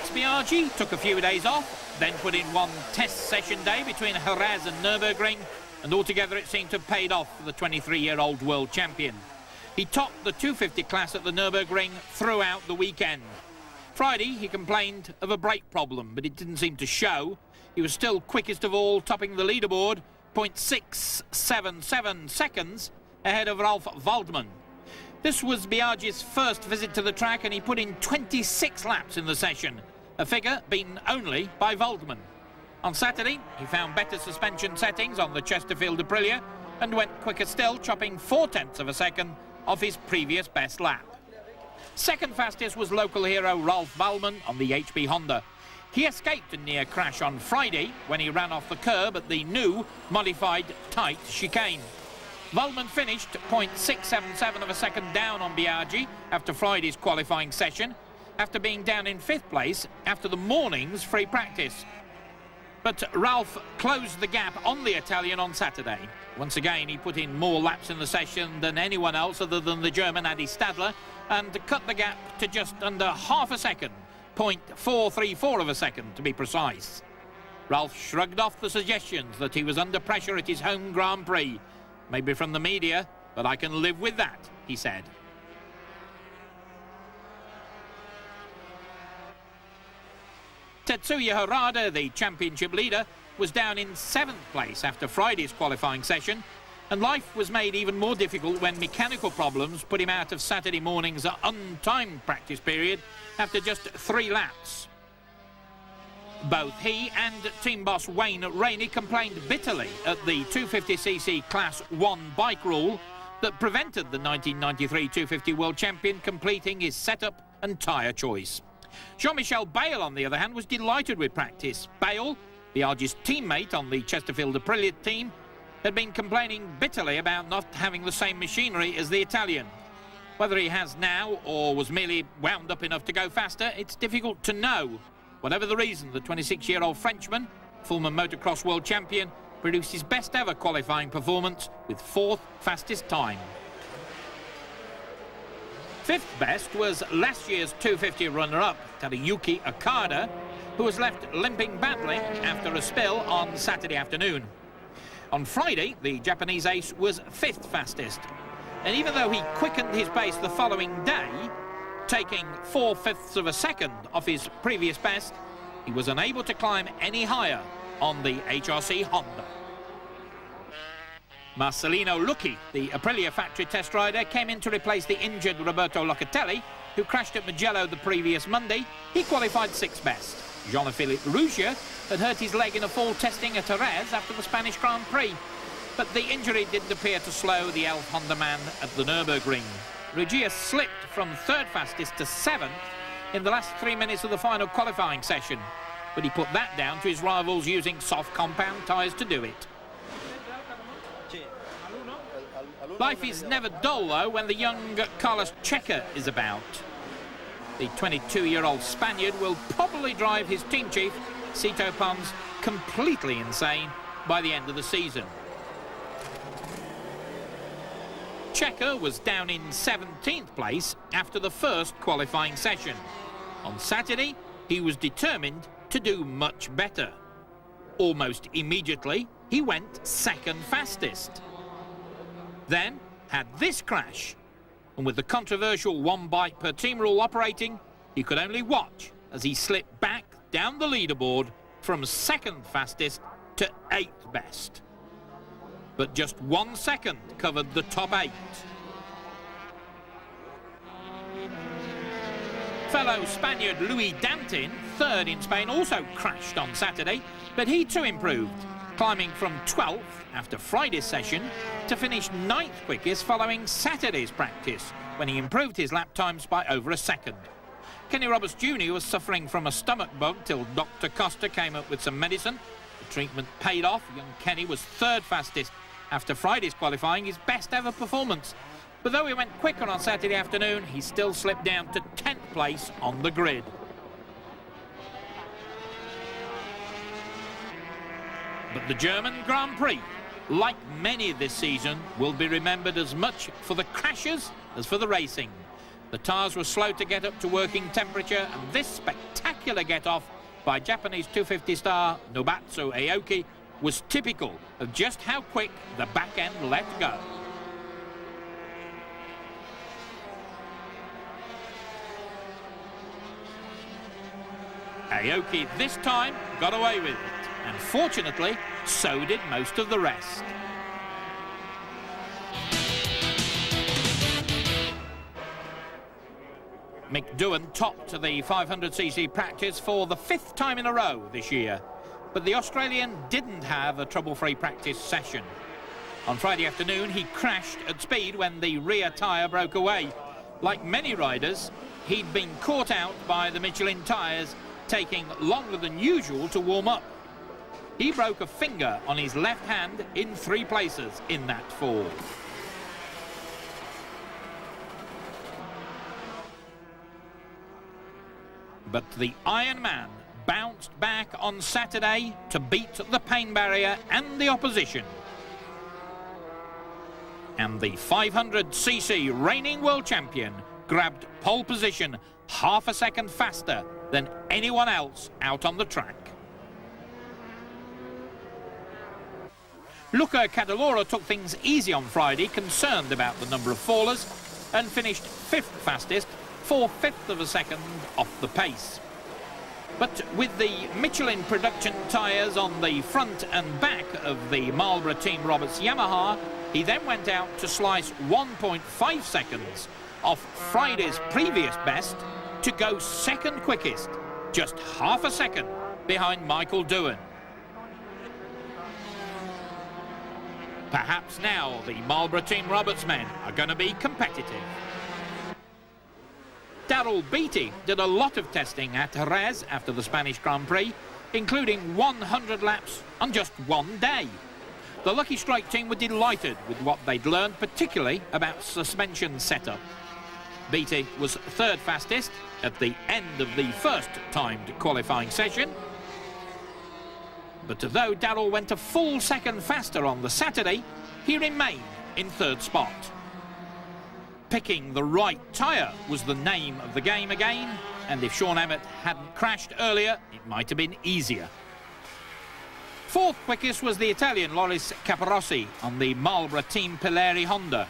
Max Biaggi took a few days off, then put in one test session day between Jerez and Nürburgring, and altogether it seemed to have paid off for the 23-year-old world champion. He topped the 250 class at the Nürburgring throughout the weekend. Friday, he complained of a brake problem, but it didn't seem to show. He was still quickest of all, topping the leaderboard, 0.677 seconds ahead of Ralf Waldmann. This was Biaggi's first visit to the track, and he put in 26 laps in the session, a figure beaten only by Waldmann. On Saturday, he found better suspension settings on the Chesterfield Aprilia and went quicker still, chopping 0.4 of a second off his previous best lap. Second fastest was local hero Ralf Waldmann on the HB Honda. He escaped a near crash on Friday when he ran off the curb at the new modified tight chicane. Waldmann finished 0.677 of a second down on Biaggi after Friday's qualifying session, after being down in 5th place after the morning's free practice. But Ralf closed the gap on the Italian on Saturday. Once again, he put in more laps in the session than anyone else other than the German Adi Stadler, and cut the gap to just under half a second, 0.434 of a second to be precise. Ralf shrugged off the suggestions that he was under pressure at his home Grand Prix. Maybe from the media, but I can live with that, he said. Tetsuya Harada, the championship leader, was down in 7th place after Friday's qualifying session, and life was made even more difficult when mechanical problems put him out of Saturday morning's untimed practice period after just 3 laps. Both he and team boss Wayne Rainey complained bitterly at the 250cc Class 1 bike rule that prevented the 1993 250 world champion completing his setup and tyre choice. Jean-Michel Bayle, on the other hand, was delighted with practice. Bayle, Biaggi's teammate on the Chesterfield Aprilia team, had been complaining bitterly about not having the same machinery as the Italian. Whether he has now or was merely wound up enough to go faster, it's difficult to know. Whatever the reason, the 26-year-old Frenchman, former motocross world champion, produced his best ever qualifying performance with 4th fastest time. 5th best was last year's 250 runner-up, Tadayuki Okada, who was left limping badly after a spill on Saturday afternoon. On Friday, the Japanese ace was 5th fastest, and even though he quickened his pace the following day, taking 4/5 of a second off his previous best, he was unable to climb any higher on the HRC Honda. Marcelino Lucchi, the Aprilia factory test rider, came in to replace the injured Roberto Locatelli, who crashed at Mugello the previous Monday. He qualified 6th best. Jean-Philippe Rougier had hurt his leg in a fall testing at Jerez after the Spanish Grand Prix, but the injury didn't appear to slow the Elf Honda man at the Nürburgring. Rougier slipped from 3rd fastest to 7th in the last 3 minutes of the final qualifying session, but he put that down to his rivals using soft compound tyres to do it. Life is never dull, though, when the young Carlos Checa is about. The 22-year-old Spaniard will probably drive his team chief, Sito Pons, completely insane by the end of the season. Checa was down in 17th place after the first qualifying session. On Saturday, he was determined to do much better. Almost immediately, he went 2nd fastest. Then had this crash, and with the controversial 1 bike per team rule operating, he could only watch as he slipped back down the leaderboard from 2nd fastest to 8th best. But just 1 second covered the top 8. Fellow Spaniard Luis Dantin, 3rd in Spain, also crashed on Saturday, but he too improved, climbing from 12th after Friday's session to finish 9th quickest following Saturday's practice, when he improved his lap times by over a second. Kenny Roberts Jr. was suffering from a stomach bug till Dr. Costa came up with some medicine. The treatment paid off. Young Kenny was 3rd fastest after Friday's qualifying, his best ever performance. But though he went quicker on Saturday afternoon, he still slipped down to 10th place on the grid. But the German Grand Prix, like many this season, will be remembered as much for the crashes as for the racing. The tyres were slow to get up to working temperature, and this spectacular get-off by Japanese 250 star Nobatsu Aoki was typical of just how quick the back end let go. Aoki this time got away with it, and fortunately, so did most of the rest. Mick Doohan topped the 500cc practice for the 5th time in a row this year, but the Australian didn't have a trouble-free practice session. On Friday afternoon, he crashed at speed when the rear tyre broke away. Like many riders, he'd been caught out by the Michelin tyres, taking longer than usual to warm up. He broke a finger on his left hand in 3 places in that fall. But the Iron Man bounced back on Saturday to beat the pain barrier and the opposition. And the 500cc reigning world champion grabbed pole position half a second faster than anyone else out on the track. Luca Cadalora took things easy on Friday, concerned about the number of fallers, and finished 5th fastest, 4/5 of a second off the pace. But with the Michelin production tyres on the front and back of the Marlboro Team Roberts Yamaha, he then went out to slice 1.5 seconds off Friday's previous best to go 2nd quickest, just half a second behind Michael Doohan. Perhaps now the Marlboro Team Roberts men are going to be competitive. Daryl Beattie did a lot of testing at Jerez after the Spanish Grand Prix, including 100 laps on just one day. The Lucky Strike team were delighted with what they'd learned, particularly about suspension setup. Beattie was 3rd fastest at the end of the first timed qualifying session. But though Daryl went a full second faster on the Saturday, he remained in 3rd spot. Picking the right tyre was the name of the game again, and if Sean Emmett hadn't crashed earlier, it might have been easier. 4th quickest was the Italian Loris Capirossi on the Marlboro Team Pilleri Honda.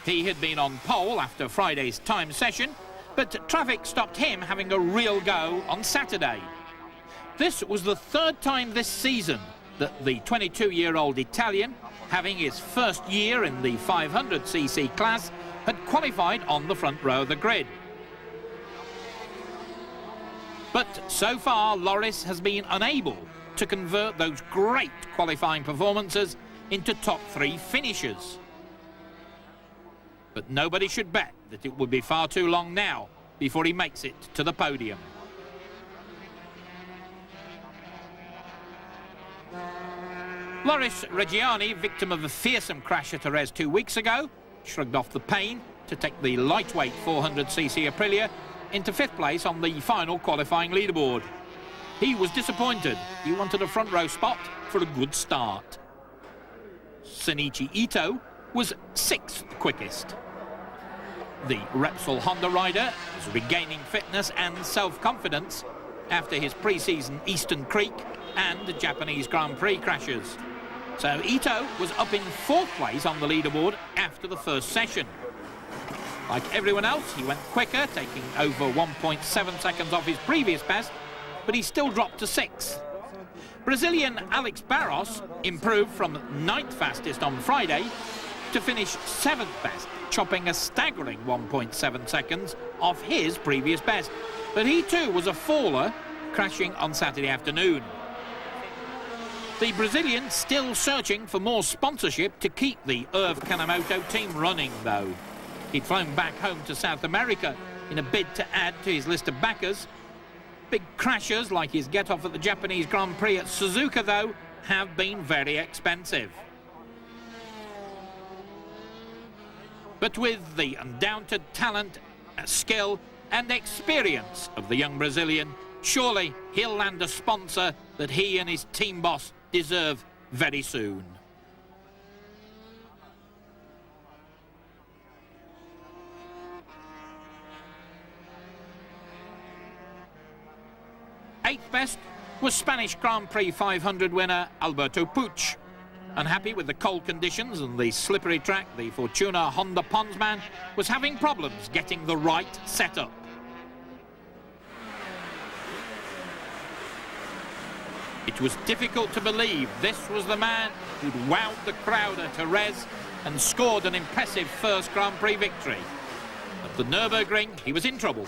He had been on pole after Friday's time session, but traffic stopped him having a real go on Saturday. This was the 3rd time this season that the 22-year-old Italian, having his first year in the 500cc class, had qualified on the front row of the grid. But so far, Loris has been unable to convert those great qualifying performances into top 3 finishes. But nobody should bet that it will be far too long now before he makes it to the podium. Loris Reggiani, victim of a fearsome crash at Jerez 2 weeks ago, shrugged off the pain to take the lightweight 400cc Aprilia into 5th place on the final qualifying leaderboard. He was disappointed. He wanted a front row spot for a good start. Shinichi Ito was 6th quickest. The Repsol Honda rider is regaining fitness and self-confidence after his pre-season Eastern Creek and Japanese Grand Prix crashes. So Ito was up in 4th place on the leaderboard after the first session. Like everyone else, he went quicker, taking over 1.7 seconds off his previous best, but he still dropped to 6th. Brazilian Alex Barros improved from 9th fastest on Friday to finish 7th best, chopping a staggering 1.7 seconds off his previous best. But he too was a faller, crashing on Saturday afternoon. The Brazilian still searching for more sponsorship to keep the Irv Kanemoto team running, though. He'd flown back home to South America in a bid to add to his list of backers. Big crashers like his get-off at the Japanese Grand Prix at Suzuka, though, have been very expensive. But with the undoubted talent, skill and experience of the young Brazilian, surely he'll land a sponsor that he and his team boss deserve very soon. Eighth best was Spanish Grand Prix 500 winner Alberto Puig. Unhappy with the cold conditions and the slippery track, the Fortuna Honda Ponsman was having problems getting the right setup. It was difficult to believe this was the man who'd wowed the crowd at Jerez and scored an impressive first Grand Prix victory. At the Nürburgring, he was in trouble.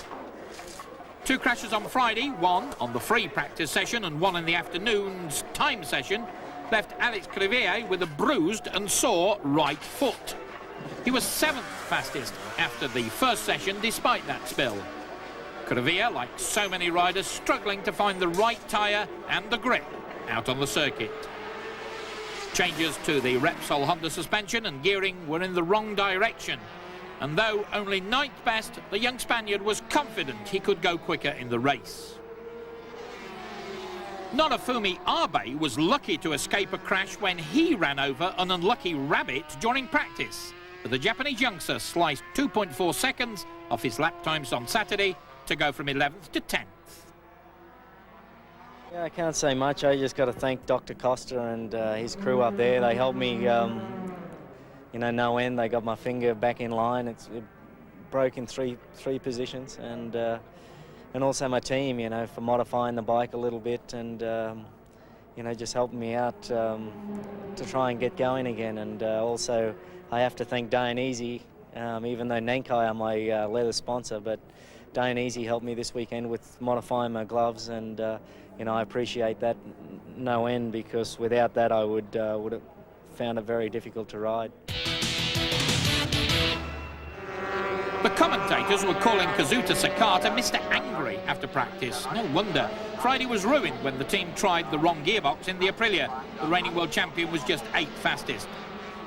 Two crashes on Friday, one on the free practice session and one in the afternoon's time session, left Alex Crivillé with a bruised and sore right foot. He was 7th fastest after the first session despite that spill. Crivillé, like so many riders, struggling to find the right tyre and the grip out on the circuit. Changes to the Repsol Honda suspension and gearing were in the wrong direction. And though only 9th best, the young Spaniard was confident he could go quicker in the race. Norifumi Abe was lucky to escape a crash when he ran over an unlucky rabbit during practice. But the Japanese youngster sliced 2.4 seconds off his lap times on Saturday to go from 11th to 10th. Yeah, I can't say much. I just got to thank Dr. Costa and his crew up there. They helped me, you know, no end. They got my finger back in line. It broke in three positions, and also my team, you know, for modifying the bike a little bit and, you know, just helping me out to try and get going again. And also I have to thank Dainese, even though Nankai are my leather sponsor, but Dainese helped me this weekend with modifying my gloves, and you know, I appreciate that no end, because without that I would have found it very difficult to ride. The commentators were calling Kazuta Sakata Mr. Angry after practice. No wonder. Friday was ruined when the team tried the wrong gearbox in the Aprilia. The reigning world champion was just 8th fastest.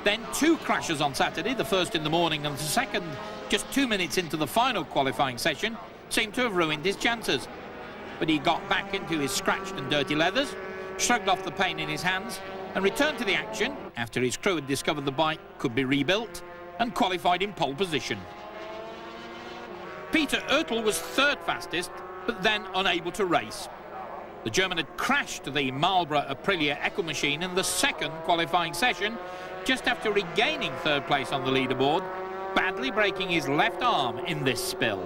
Then two crashes on Saturday, the first in the morning and the second just 2 minutes into the final qualifying session, seemed to have ruined his chances. But he got back into his scratched and dirty leathers, shrugged off the pain in his hands and returned to the action after his crew had discovered the bike could be rebuilt and qualified in pole position. Peter Oertel was 3rd fastest, but then unable to race. The German had crashed the Marlboro Aprilia Echo machine in the second qualifying session, just after regaining 3rd place on the leaderboard, badly breaking his left arm in this spill.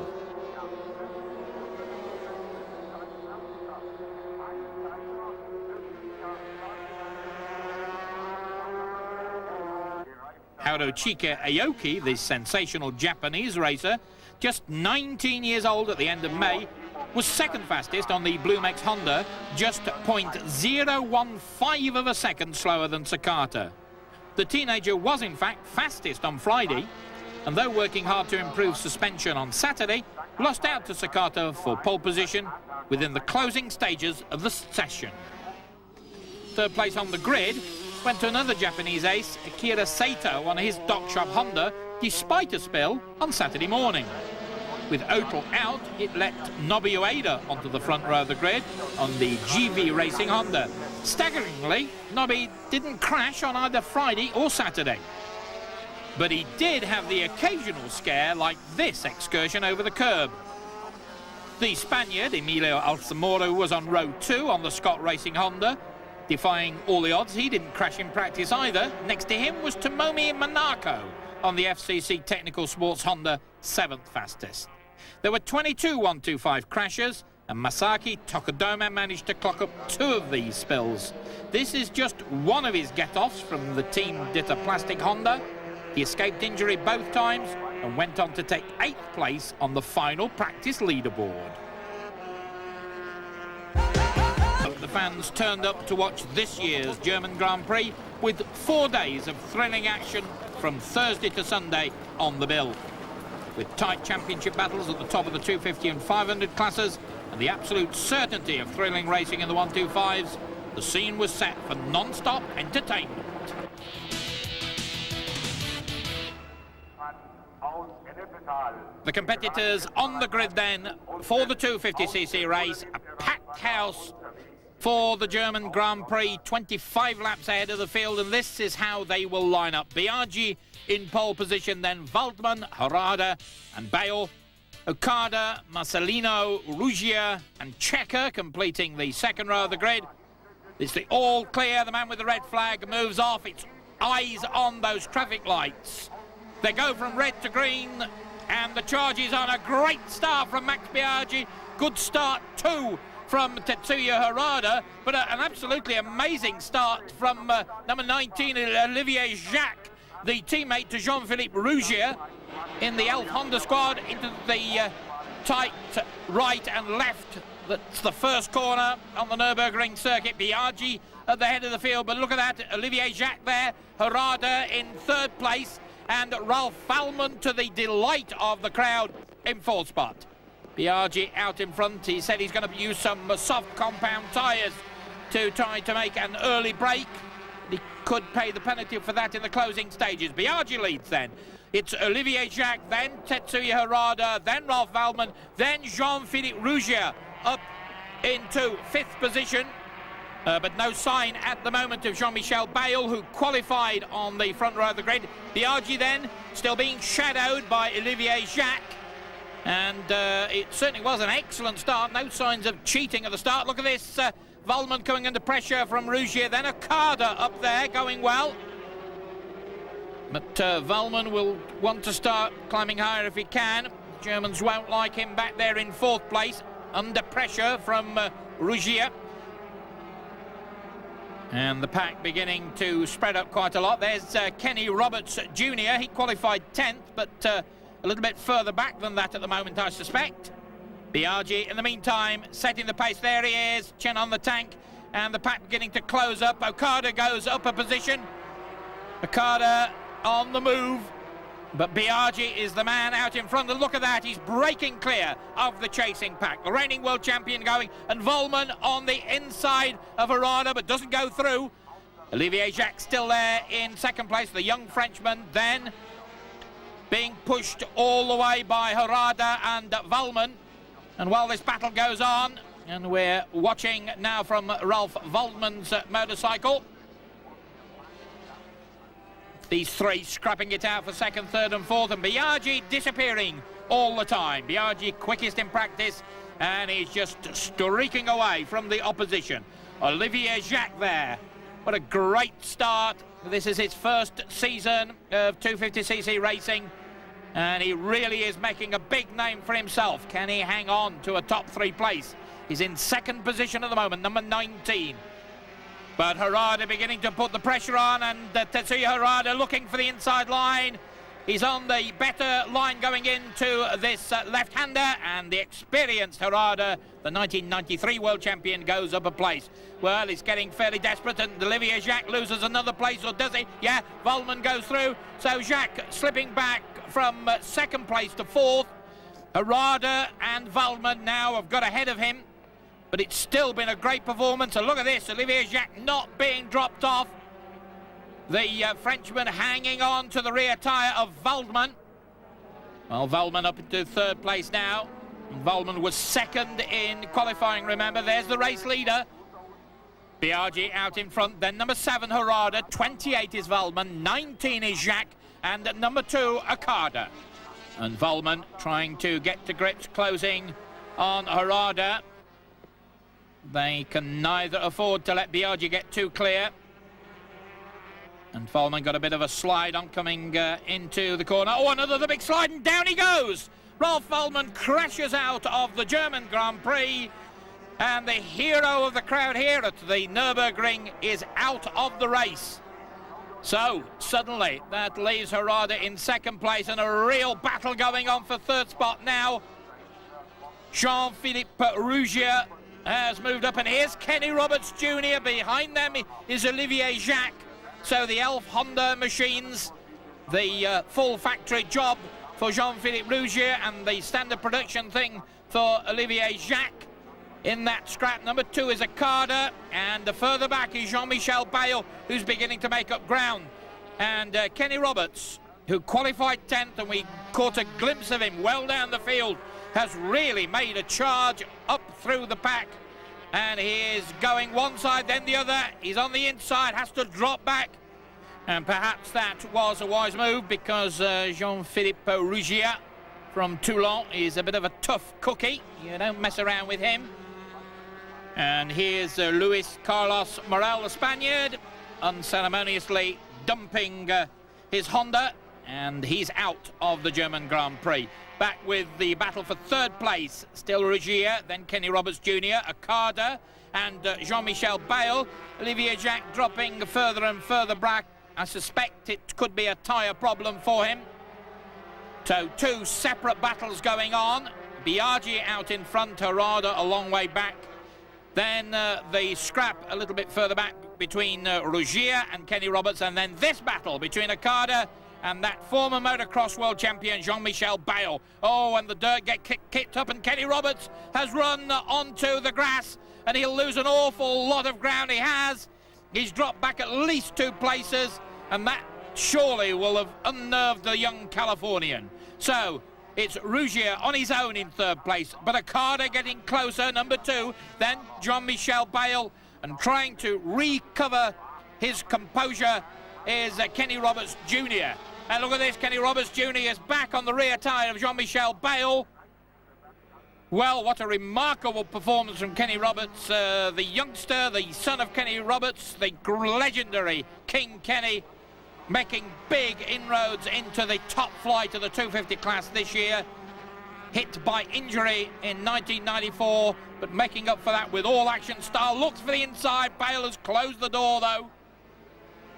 Hirochika Aoki, the sensational Japanese racer, just 19 years old at the end of May, was 2nd fastest on the Blumex Honda, just 0.015 of a second slower than Sakata. The teenager was in fact fastest on Friday, and though working hard to improve suspension on Saturday, lost out to Sakata for pole position within the closing stages of the session. 3rd place on the grid went to another Japanese ace, Akira Sato, on his Dock Shop Honda, despite a spill on Saturday morning. With Oertel out, it let Nobi Ueda onto the front row of the grid on the GV Racing Honda. Staggeringly, Nobi didn't crash on either Friday or Saturday. But he did have the occasional scare like this excursion over the curb. The Spaniard, Emilio Alzamora, was on row 2 on the Scott Racing Honda. Defying all the odds, he didn't crash in practice either. Next to him was Tomomi Monaco on the FCC Technical Sports Honda, 7th fastest. There were 22 125 crashes, and Masaki Tokudome managed to clock up 2 of these spills. This is just one of his get-offs from the Team Ditter Plastic Honda. He escaped injury both times and went on to take 8th place on the final practice leaderboard. The fans turned up to watch this year's German Grand Prix with 4 days of thrilling action from Thursday to Sunday on the bill. With tight championship battles at the top of the 250 and 500 classes and the absolute certainty of thrilling racing in the 125s, the scene was set for non-stop entertainment. The competitors on the grid then for the 250cc race, a packed house for the German Grand Prix, 25 laps ahead of the field, and this is how they will line up. Biaggi in pole position, then Waldmann, Harada and Bale. Okada, Marcelino, Ruggier and Checker completing the second row of the grid. It's the all clear. The man with the red flag moves off. It's eyes on those traffic lights. They go from red to green, and the charge is on. A great start from Max Biaggi. Good start too from Tetsuya Harada, but an absolutely amazing start from number 19, Olivier Jacques, the teammate to Jean-Philippe Ruggier in the Elf Honda squad, into the tight right and left. That's the first corner on the Nürburgring circuit. Biaggi at the head of the field, but look at that, Olivier Jacques there, Harada in third place, and Ralph Fallmann, to the delight of the crowd, in fourth spot. Biaggi out in front. He said he's going to use some soft compound tyres to try to make an early break. He could pay the penalty for that in the closing stages. Biaggi leads then. It's Olivier Jacques, then Tetsuya Harada, then Ralph Fallmann, then Jean-Philippe Ruggier up into fifth position. But no sign at the moment of Jean-Michel Bayle, who qualified on the front row of the grid. Biaggi then still being shadowed by Olivier Jacques. And it certainly was an excellent start. No signs of cheating at the start. Look at this. Fallmann coming under pressure from Ruggier. Then Okada up there going well. But Fallmann will want to start climbing higher if he can. Germans won't like him back there in fourth place. Under pressure from Ruggier. And the pack beginning to spread up quite a lot. There's Kenny Roberts Jr. He qualified 10th, but a little bit further back than that at the moment, I suspect. Biaggi, in the meantime, setting the pace. There he is, chin on the tank, and the pack beginning to close up. Okada goes up a position. Okada on the move, but Biaggi is the man out in front. And look at that, he's breaking clear of the chasing pack. The reigning world champion going, and Fallmann on the inside of Harada, but doesn't go through. Olivier Jacques still there in second place, the young Frenchman, then being pushed all the way by Harada and Fallmann. And while this battle goes on, and we're watching now from Ralph Waldmann's motorcycle, these three scrapping it out for second, third and fourth, and Biaggi disappearing all the time. Biaggi quickest in practice, and he's just streaking away from the opposition. Olivier Jacques there. What a great start. This is his first season of 250cc racing, and he really is making a big name for himself. Can he hang on to a top three place? He's in second position at the moment, number 19. But Harada beginning to put the pressure on, and Tetsuya Harada looking for the inside line. He's on the better line going into this left-hander, and the experienced Harada, the 1993 world champion, goes up a place. Well, he's getting fairly desperate, and Olivier Jacques loses another place, or does he? Yeah, Fallmann goes through, so Jacques slipping back from second place to fourth. Harada and Fallmann now have got ahead of him, but it's still been a great performance. And look at this, Olivier Jacques not being dropped off. The Frenchman hanging on to the rear tyre of Waldmann. Well, Waldmann up into third place now. Waldmann was second in qualifying, remember. There's the race leader. Biaggi out in front. Then number 7, Harada. 28 is Waldmann. 19 is Jacques. And number 2, Okada. And Waldmann trying to get to grips, closing on Harada. They can neither afford to let Biaggi get too clear. And Fallmann got a bit of a slide on coming into the corner. Oh, another big slide, and down he goes. Ralph Fallmann crashes out of the German Grand Prix. And the hero of the crowd here at the Nürburgring is out of the race. So, suddenly, that leaves Harada in second place, and a real battle going on for third spot now. Jean-Philippe Ruggier has moved up, and here's Kenny Roberts Jr. Behind them is Olivier Jacques. So the Elf Honda machines, the full factory job for Jean-Philippe Ruggier, and the standard production thing for Olivier Jacques. In that scrap, number 2 is Okada, and further back is Jean-Michel Bayle, who's beginning to make up ground. And Kenny Roberts, who qualified 10th, and we caught a glimpse of him well down the field, has really made a charge up through the pack. And he is going one side, then the other. He's on the inside, has to drop back. And perhaps that was a wise move, because Jean-Philippe Ruggier from Toulon is a bit of a tough cookie. You don't mess around with him. And here's Luis Carlos Morel, the Spaniard, unceremoniously dumping his Honda, and he's out of the German Grand Prix. Back with the battle for third place, still Rugier, then Kenny Roberts Jr., Okada, and Jean-Michel Bayle. Olivier Jacques dropping further and further back. I suspect it could be a tyre problem for him. So two separate battles going on. Biaggi out in front, Harada a long way back. Then the scrap a little bit further back between Rugier and Kenny Roberts, and then this battle between Okada and that former motocross world champion Jean-Michel Bayle. Oh, and the dirt get kicked up, and Kenny Roberts has run onto the grass, and he'll lose an awful lot of ground. He has. He's dropped back at least 2 places, and that surely will have unnerved the young Californian. So it's Rugier on his own in third place, but Okada getting closer, number 2, then Jean-Michel Bayle, and trying to recover his composure is Kenny Roberts Jr. And look at this, Kenny Roberts Jr. is back on the rear tyre of Jean-Michel Bayle. Well, what a remarkable performance from Kenny Roberts, the youngster, the son of Kenny Roberts, the legendary King Kenny, making big inroads into the top flight of the 250 class this year. Hit by injury in 1994, but making up for that with all action style. Looks for the inside. Bayle has closed the door though.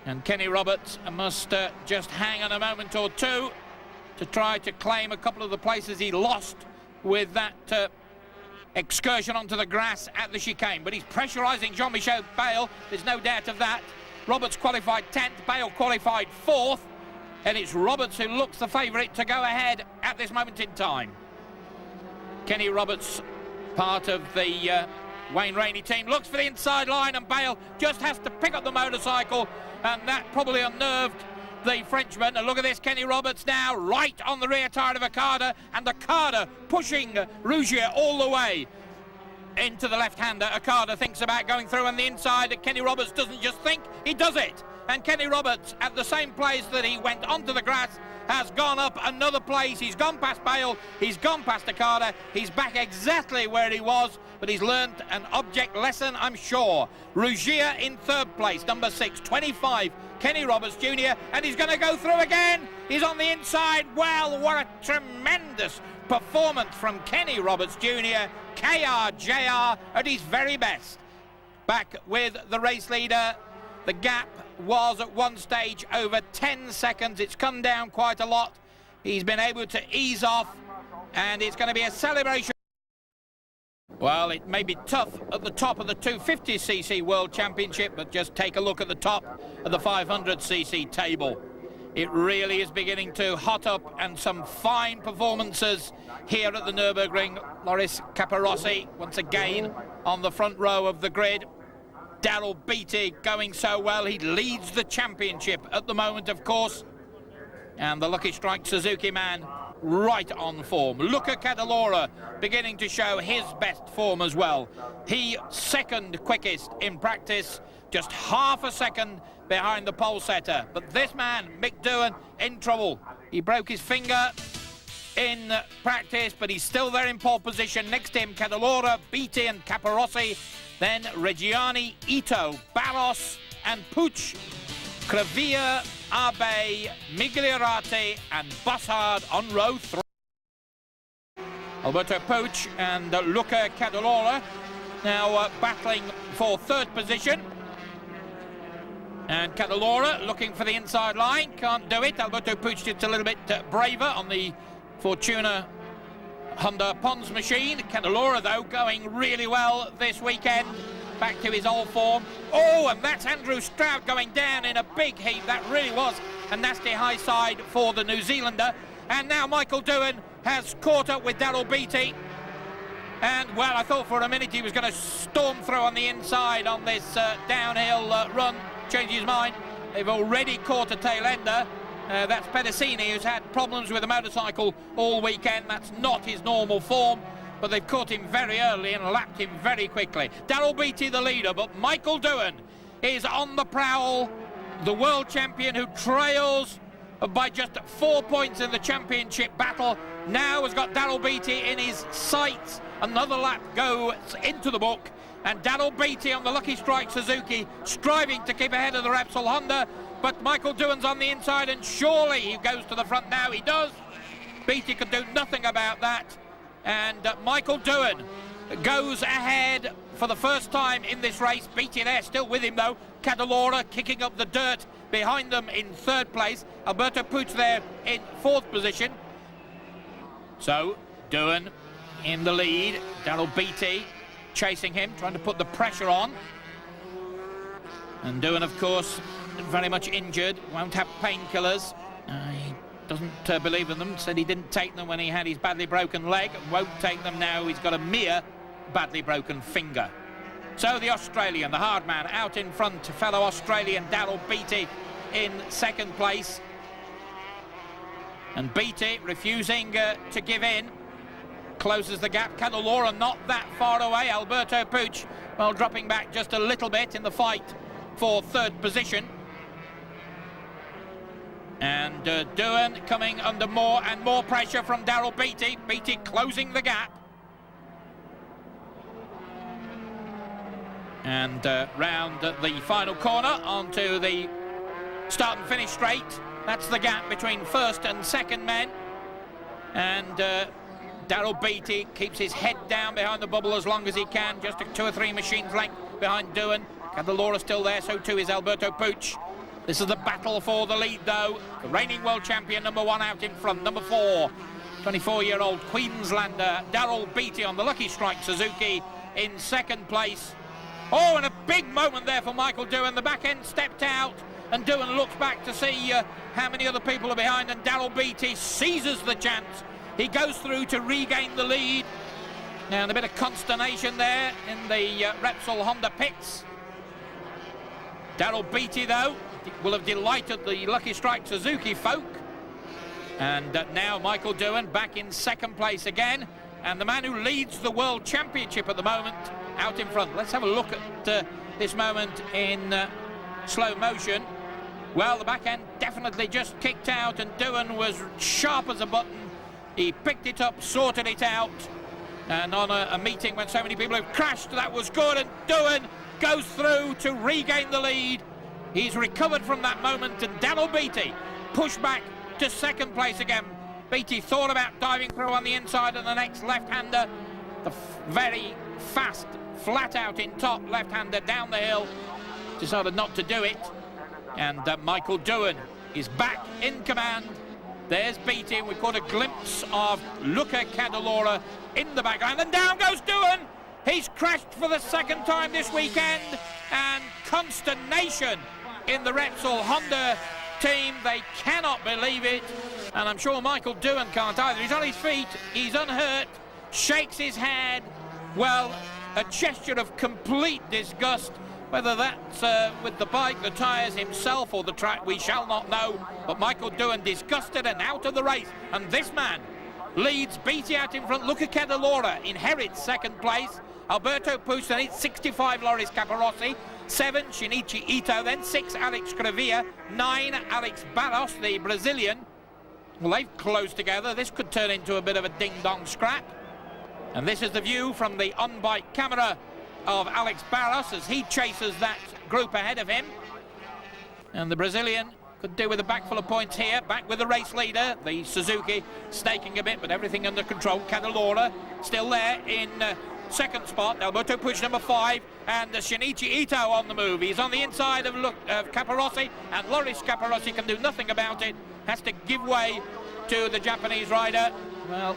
And Kenny Roberts must just hang on a moment or two to try to claim a couple of the places he lost with that excursion onto the grass at the chicane. But he's pressurising Jean-Michel Bayle, there's no doubt of that. Roberts qualified 10th, Bayle qualified 4th, and it's Roberts who looks the favourite to go ahead at this moment in time. Kenny Roberts, part of the Wayne Rainey team, looks for the inside line, and Bayle just has to pick up the motorcycle, and that probably unnerved the Frenchman. And look at this, Kenny Roberts now right on the rear tyre of Okada, and Okada pushing Rugier all the way into the left-hander. Okada thinks about going through on the inside. Kenny Roberts doesn't just think, he does it. And Kenny Roberts, at the same place that he went onto the grass, has gone up another place. He's gone past Bayle, he's gone past Okada, he's back exactly where he was, but he's learned an object lesson, I'm sure. Rugier in third place, number 6, 25, Kenny Roberts Jr., and he's going to go through again. He's on the inside. Well, what a tremendous performance from Kenny Roberts Jr., KRJR at his very best. Back with the race leader. The gap was at one stage over 10 seconds. It's come down quite a lot. He's been able to ease off, and it's going to be a celebration. Well, it may be tough at the top of the 250cc World Championship, but just take a look at the top of the 500cc table. It really is beginning to hot up, and some fine performances here at the Nürburgring. Loris Capirossi once again on the front row of the grid. Daryl Beattie going so well. He leads the championship at the moment, of course. And the Lucky Strike Suzuki man right on form. Luca Cadalora beginning to show his best form as well. He second quickest in practice, just half a second behind the pole setter. But this man, Mick Doohan, in trouble. He broke his finger in practice, but he's still there in pole position. Next to him, Cadalora, Beattie and Capirossi. Then Reggiani, Ito, Barros and Puig, Crevilla, Abe, Migliorati and Bussard on row 3. Alberto Puig and Luca Cadalora now battling for third position. And Cadalora looking for the inside line, can't do it. Alberto Puig just a little bit braver on the Fortuna Honda Pons machine. Cadalora, though, going really well this weekend. Back to his old form. Oh, and that's Andrew Stroud going down in a big heap. That really was a nasty high side for the New Zealander. And now Michael Doohan has caught up with Daryl Beattie. And, well, I thought for a minute he was going to storm through on the inside on this downhill run. Changed his mind. They've already caught a tail ender. That's Pedicini, who's had problems with the motorcycle all weekend. That's not his normal form, but they've caught him very early and lapped him very quickly. Daryl Beattie the leader, but Michael Doohan is on the prowl. The world champion who trails by just 4 points in the championship battle now has got Daryl Beattie in his sights. Another lap goes into the book, and Daryl Beattie on the Lucky Strike Suzuki striving to keep ahead of the Repsol Honda, but Michael Doohan's on the inside, and surely he goes to the front now. He does. Beattie could do nothing about that, and Michael Doohan goes ahead for the first time in this race. Beattie there, still with him though. Cadalora kicking up the dirt behind them in third place. Alberto Puig there in fourth position. So Doohan in the lead. Daryl Beattie chasing him, trying to put the pressure on. And Doohan, of course, very much injured, won't have painkillers. He doesn't believe in them, said he didn't take them when he had his badly broken leg, won't take them now he's got a mere badly broken finger. So the Australian, the hard man, out in front, fellow Australian Daryl Beattie in second place. And Beattie refusing to give in, closes the gap. Cadalora not that far away. Alberto Puig, well, dropping back just a little bit in the fight for third position. And Doohan coming under more and more pressure from Daryl Beattie. Beattie closing the gap. And round the final corner onto the start and finish straight. That's the gap between first and second men. And Daryl Beattie keeps his head down behind the bubble as long as he can, just 2 or 3 machines length behind Doohan. Cadalora still there, so too is Alberto Puig. This is the battle for the lead though. The reigning world champion, number 1 out in front, number 4, 24-year-old Queenslander Daryl Beattie on the Lucky Strike Suzuki in second place. Oh, and a big moment there for Michael Doohan. The back end stepped out, and Doohan looks back to see how many other people are behind, and Daryl Beattie seizes the chance. He goes through to regain the lead. Now, and a bit of consternation there in the Repsol Honda pits. Daryl Beattie, though, will have delighted the Lucky Strike Suzuki folk. And now Michael Doohan back in second place again. And the man who leads the World Championship at the moment out in front. Let's have a look at this moment in slow motion. Well, the back end definitely just kicked out, and Doohan was sharp as a button. He picked it up, sorted it out, and on a meeting when so many people have crashed, that was good, and Doohan goes through to regain the lead. He's recovered from that moment, and Daryl Beattie pushed back to second place again. Beattie thought about diving through on the inside of the next left-hander. The very fast, flat-out in top left-hander down the hill. Decided not to do it. And Michael Doohan is back in command. There's Beattie. We caught a glimpse of Luca Cadalora in the background. And down goes Doohan. He's crashed for the second time this weekend. And consternation in the Repsol Honda team. They cannot believe it. And I'm sure Michael Doohan can't either. He's on his feet. He's unhurt. Shakes his head. Well, a gesture of complete disgust. Whether that's with the bike, the tyres, himself, or the track, we shall not know. But Michael Doohan disgusted and out of the race. And this man leads Beattie out in front. Luca Cadalora inherits second place. Alberto Puig, then it's 65, Loris Capirossi. 7, Shinichi Ito. Then 6, Alex Crevilla. 9, Alex Barros, the Brazilian. Well, they've closed together. This could turn into a bit of a ding-dong scrap. And this is the view from the on-bike camera of Alex Barros as he chases that group ahead of him. And the Brazilian could do with a back full of points here. Back with the race leader, the Suzuki, snaking a bit, but everything under control. Cadalora still there in second spot. Alberto Puig, number 5, and Shinichi Ito on the move. He's on the inside of Capirossi, and Loris Capirossi can do nothing about it. Has to give way to the Japanese rider. Well,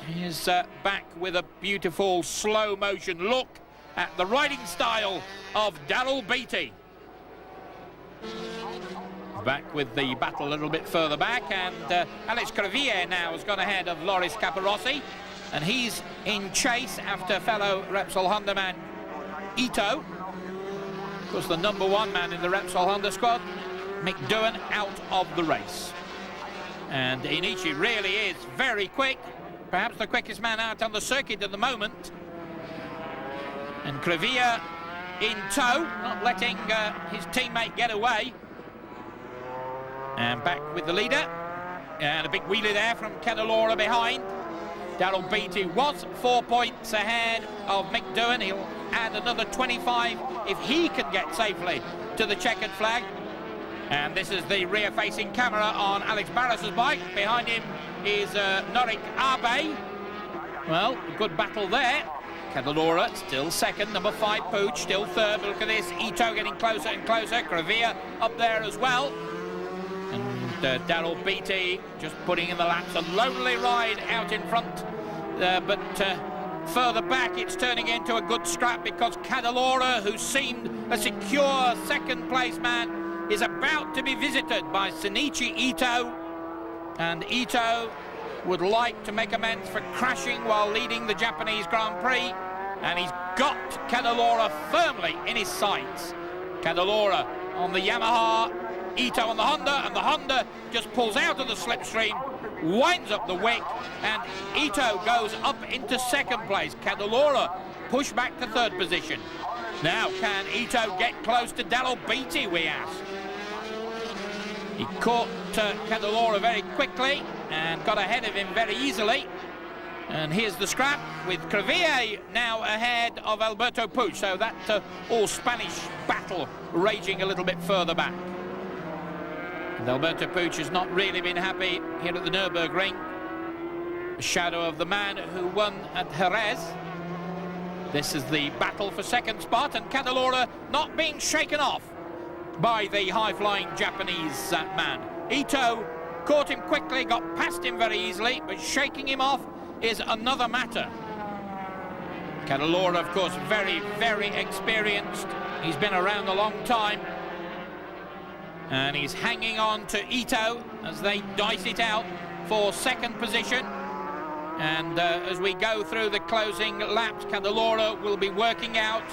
he's back with a beautiful slow motion look at the riding style of Daryl Beattie. Back with the battle a little bit further back, and Alex Crevilla now has gone ahead of Loris Capirossi, and he's in chase after fellow Repsol Honda man Ito. Of course, the number 1 man in the Repsol Honda squad, Mick Doohan, out of the race. And Inichi really is very quick, perhaps the quickest man out on the circuit at the moment. And Crevilla in tow, not letting his teammate get away. And back with the leader. And a big wheelie there from Cadalora behind. Daryl Beattie was 4 points ahead of Mick Doohan. He'll add another 25 if he can get safely to the checkered flag. And this is the rear-facing camera on Alex Barros's bike. Behind him is Norik Abe. Well, good battle there. Cadalora still second, number 5 Pooch still third. But look at this, Ito getting closer and closer. Crevilla up there as well. And Daryl Beattie just putting in the laps. A lonely ride out in front, but further back it's turning into a good scrap because Cadalora, who seemed a secure second place man, is about to be visited by Shinichi Ito. And Ito would like to make amends for crashing while leading the Japanese Grand Prix, and he's got Cadalora firmly in his sights. Cadalora on the Yamaha, Ito on the Honda, and the Honda just pulls out of the slipstream, winds up the wick, and Ito goes up into second place. Cadalora pushed back to third position. Now, can Ito get close to Daryl Beattie, we ask? He caught Cadalora very quickly and got ahead of him very easily. And here's the scrap with Crevilla now ahead of Alberto Puig. So that all-Spanish battle raging a little bit further back. And Alberto Puig has not really been happy here at the Nürburgring. The shadow of the man who won at Jerez. This is the battle for second spot, and Cadalora not being shaken off by the high-flying Japanese man. Ito caught him quickly, got past him very easily, but shaking him off is another matter. Cadalora, of course, very, very experienced. He's been around a long time. And he's hanging on to Ito as they dice it out for second position. And as we go through the closing laps, Cadalora will be working out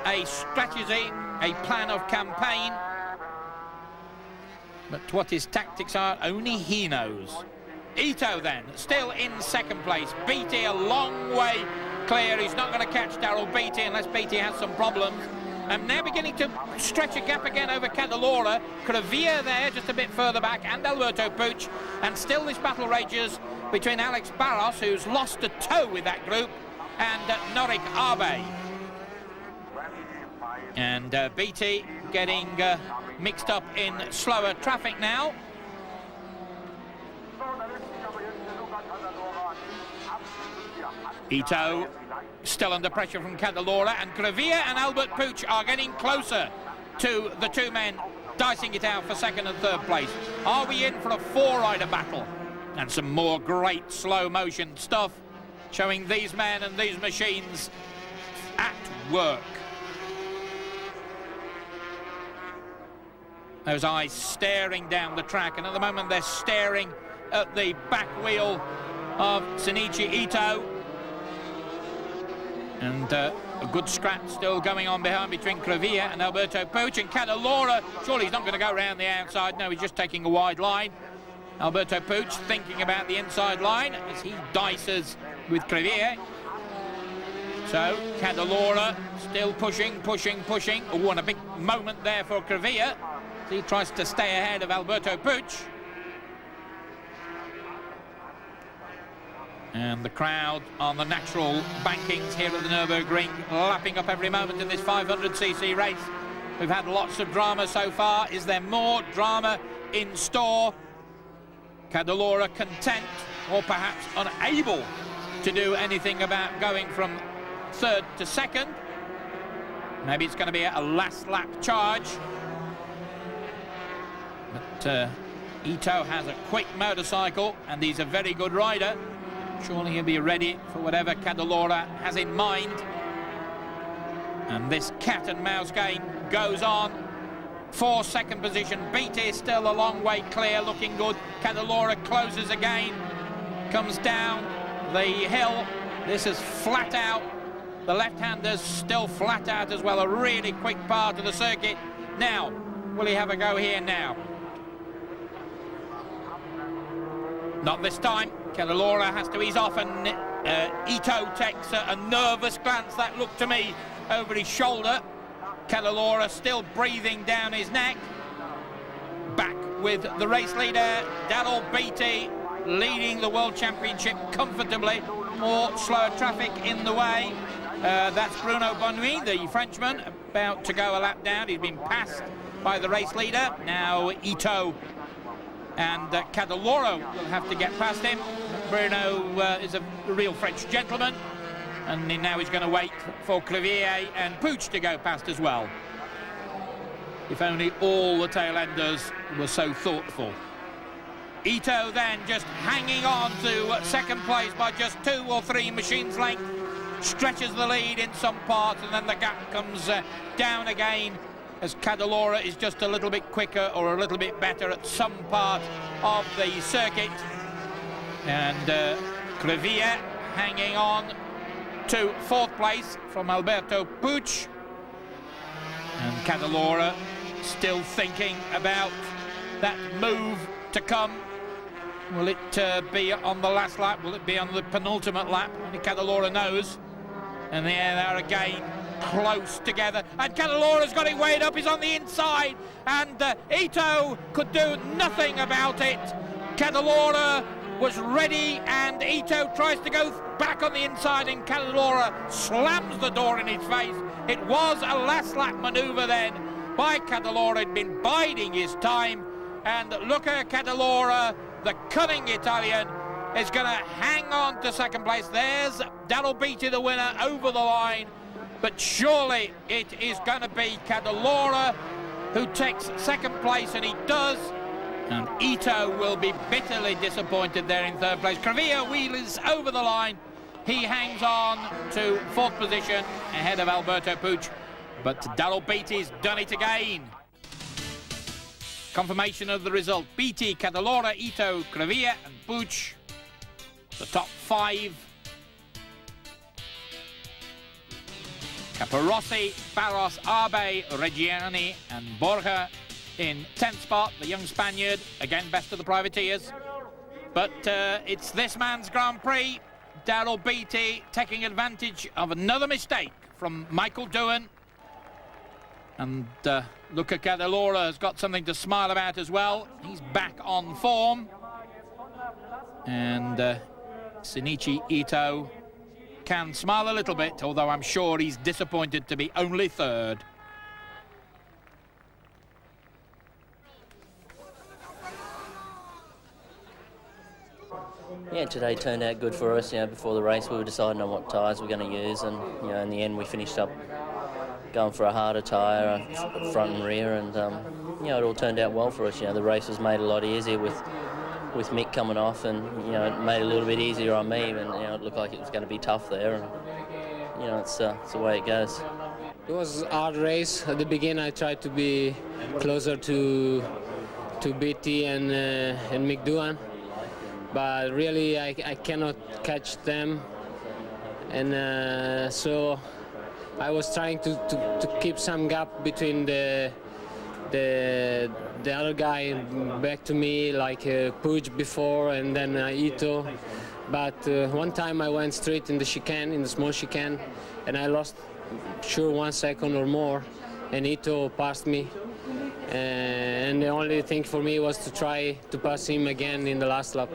a strategy, a plan of campaign. But what his tactics are, only he knows. Ito then, still in second place. Beattie a long way clear. He's not going to catch Daryl Beattie unless Beattie has some problems. And now beginning to stretch a gap again over Cadalora. Crevilla there, just a bit further back, and Alberto Puig. And still this battle rages between Alex Barros, who's lost a toe with that group, and Norik Abe. And Beattie getting mixed up in slower traffic now. Ito still under pressure from Cadalora, and Crevilla and Albert Puig are getting closer to the two men dicing it out for second and third place. Are we in for a four-rider battle? And some more great slow motion stuff showing these men and these machines at work. Those eyes staring down the track, and at the moment they're staring at the back wheel of Shinichi Ito. And a good scrap still going on behind between Crevilla and Alberto Puig. And Cadalora, surely he's not going to go around the outside. No, he's just taking a wide line. Alberto Puig thinking about the inside line as he dices with Crevilla. So Cadalora still pushing. Oh, and a big moment there for Crevilla. He tries to stay ahead of Alberto Puig. And the crowd on the natural bankings here at the Nürburgring lapping up every moment in this 500cc race. We've had lots of drama so far. Is there more drama in store? Cadalora content, or perhaps unable to do anything about going from third to second. Maybe it's going to be a last lap charge. But Ito has a quick motorcycle and he's a very good rider. Surely he'll be ready for whatever Cadalora has in mind. And this cat and mouse game goes on for second position. Beattie still a long way clear, looking good. Cadalora closes again, comes down the hill. This is flat out. The left-hander's still flat out as well. A really quick part of the circuit. Now, will he have a go here now? Not this time. Cadalora has to ease off, and Ito takes a nervous glance, that looked to me, over his shoulder. Cadalora still breathing down his neck. Back with the race leader, Daryl Beattie, leading the World Championship comfortably. More slower traffic in the way. That's Bruno Bonnuy, the Frenchman, about to go a lap down. He's been passed by the race leader. Now Ito and Cadalora will have to get past him. Bruno is a real French gentleman, and now he's going to wait for Crevier and Puig to go past as well. If only all the tail-enders were so thoughtful. Ito then just hanging on to second place by just 2 or 3 machines length, stretches the lead in some parts, and then the gap comes down again as Cadalora is just a little bit quicker or a little bit better at some part of the circuit. And Crevier hanging on to 4th place from Alberto Puig. And Cadalora still thinking about that move to come. Will it be on the last lap? Will it be on the penultimate lap? Only Cadalora knows. And there they are again, close together. And Cadalora's got it weighed up. He's on the inside. And Ito could do nothing about it. Cadalora was ready, and Ito tries to go back on the inside, and Cadalora slams the door in his face. It was a last lap manoeuvre then by Cadalora. He'd been biding his time, and Luca Cadalora, the cunning Italian, is going to hang on to second place. There's Daryl Beattie, the winner, over the line, but surely it is going to be Cadalora who takes second place, and he does. And Ito will be bitterly disappointed there in 3rd place. Crevier wheels over the line. He hangs on to 4th position ahead of Alberto Puig. But Daryl Beattie's done it again. Confirmation of the result. Beattie, Cadalora, Ito, Crevier and Puig. The top 5. Caparossi, Barros, Abe, Reggiani and Borja in 10th spot, the young Spaniard, again best of the privateers. But it's this man's Grand Prix. Daryl Beattie taking advantage of another mistake from Michael Doohan. And Luca Cadalora has got something to smile about as well. He's back on form. And Shinichi Ito can smile a little bit, although I'm sure he's disappointed to be only 3rd. Yeah, today turned out good for us. Before the race we were deciding on what tyres we're going to use, and in the end we finished up going for a harder tyre, front and rear, and it all turned out well for us. The race was made a lot easier with Mick coming off, and it made it a little bit easier on me, and it looked like it was going to be tough there, and it's the way it goes. It was a hard race. At the beginning I tried to be closer to Beattie and Mick Doohan, but really I cannot catch them, and so I was trying to keep some gap between the other guy back to me, like Puig before, and then Ito. But one time I went straight in the chicane, in the small chicane, and I lost, 1 second or more, and Ito passed me. And the only thing for me was to try to pass him again in the last lap.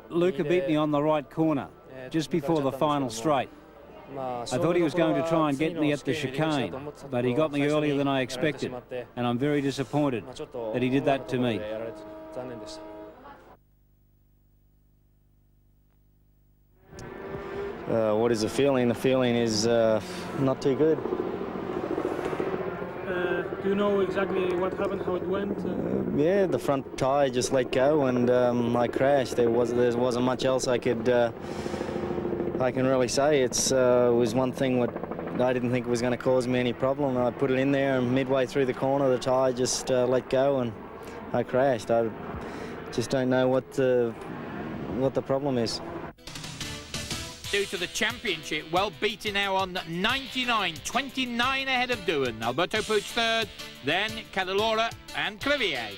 Luca beat me on the right corner, just before the final straight. I thought he was going to try and get me at the chicane, but he got me earlier than I expected, and I'm very disappointed that he did that to me. What is the feeling? The feeling is not too good. Do you know exactly what happened, how it went? Yeah, the front tyre just let go, and I crashed. There wasn't much else I can really say. It was one thing what I didn't think was going to cause me any problem. I put it in there, and midway through the corner, the tyre just let go, and I crashed. I just don't know what the problem is. Due to the championship, well, Beattie now on 99, 29 ahead of Doohan. Alberto Puig 3rd, then Cadalora and Crevier.